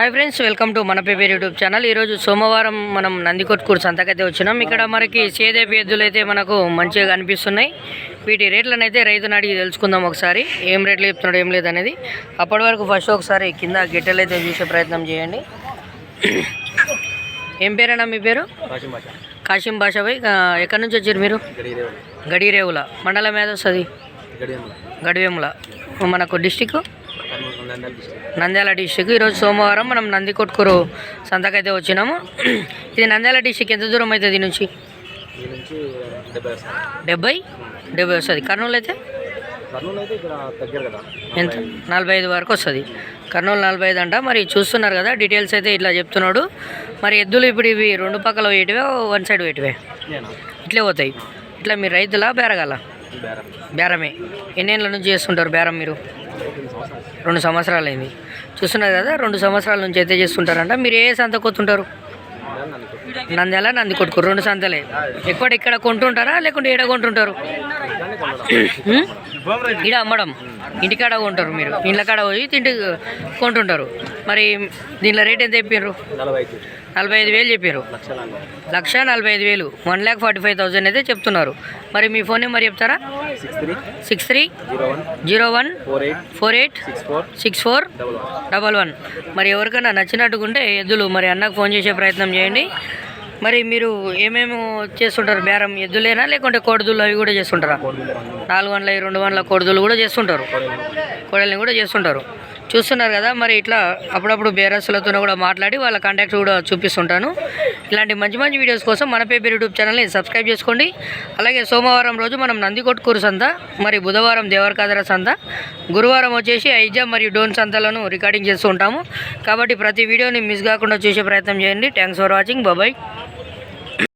Hi friends, welcome to మన paper YouTube channel. ఈరోజు సోమవారం మనం నందికొట్కూరు సంతకైతే వచ్చినాం. ఇక్కడ మనకి సేదేపి ఎద్దులు అయితే మనకు మంచిగా కనిపిస్తున్నాయి. వీటి రేట్లను అయితే రైతుని అడిగి తెలుసుకుందాం ఒకసారి, ఏం రేట్లు చెప్తున్నాడు ఏం లేదనేది. అప్పటి వరకు ఫస్ట్ ఒకసారి కింద గిట్టెలు అయితే చూసే ప్రయత్నం చేయండి. ఏం పేరేనా మీ పేరు? కాశీం భాషాభాయ్. ఎక్కడి నుంచి వచ్చారు మీరు? గడిరేవుల మండలం ఏదో వస్తుంది? గడివేముల. మనకు డిస్టిక్ నంద్యాల డిస్టిక్. ఈరోజు సోమవారం మనం నందికొట్కూరు సంతకైతే వచ్చినాము. ఇది నంద్యాల డిస్టిక్ ఎంత దూరం అవుతుంది దీని నుంచి? 70 వస్తుంది. కర్నూలు అయితే ఎంత? 45 వరకు వస్తుంది. కర్నూలు 45 అంట. మరి చూస్తున్నారు కదా, డీటెయిల్స్ అయితే ఇట్లా చెప్తున్నాడు. మరి ఎద్దులు ఇప్పుడు ఇవి రెండు పక్కల వేటివే, వన్ సైడ్ వేటివే ఇట్లే పోతాయి. ఇట్లా మీరు రైతులా బేరగాల? బేరమే. ఎన్నేళ్ళ నుంచి చేస్తుంటారు బేరం మీరు? 2 సంవత్సరాలు అయింది. చూస్తున్నారు కదా, 2 సంవత్సరాల నుంచి అయితే చేస్తుంటారంట. మీరు ఏ సంత కొత్తుంటారు? నంద్యాల, నందికొట్కూరు 2 సంతలే. ఇక్కడ కొంటుంటారా లేకుంటే ఏడ కొంటుంటారు? ఈడ అమ్మడం, ఇంటికాడ కొంటారు మీరు? ఇండ్ల కాడ పోయి తింటి కొంటుంటారు. మరి దీనిలో రేట్ ఎంత చెప్పారు? 45,000 చెప్పారు. 1,45,000, 1,45,000 అయితే చెప్తున్నారు. మరి మీ ఫోన్ నెంబర్ చెప్తారా? 6301486411. మరి ఎవరికైనా నచ్చినట్టుకుంటే ఎద్దులు మరి అన్నకు ఫోన్ చేసే ప్రయత్నం చేయండి. మరి మీరు ఏమేమి చేస్తుంటారు బేరం? ఎద్దులేనా లేకుంటే కోడిదులు అవి కూడా చేస్తుంటారా? 400 200 కోడిదులు కూడా చేస్తుంటారు, కోడల్ని కూడా చేస్తుంటారు. చూస్తున్నారు కదా, మరి ఇట్లా అప్పుడప్పుడు బేరస్సులతో కూడా మాట్లాడి వాళ్ళ కాంటాక్ట్ కూడా చూపిస్తుంటాను. ఇలాంటి మంచి మంచి వీడియోస్ కోసం మన పేపర్ యూట్యూబ్ ఛానల్ని సబ్స్క్రైబ్ చేసుకోండి. అలాగే సోమవారం రోజు మనం నందికొట్కూరు సంత, మరి బుధవారం దేవరకాదర సంత, గురువారం వచ్చేసి ఐజా మరియు డోన్ సంతలను రికార్డింగ్ చేస్తూ ఉంటాము. కాబట్టి ప్రతి వీడియోని మిస్ కాకుండా చూసే ప్రయత్నం చేయండి. Thanks for watching. బాయ్.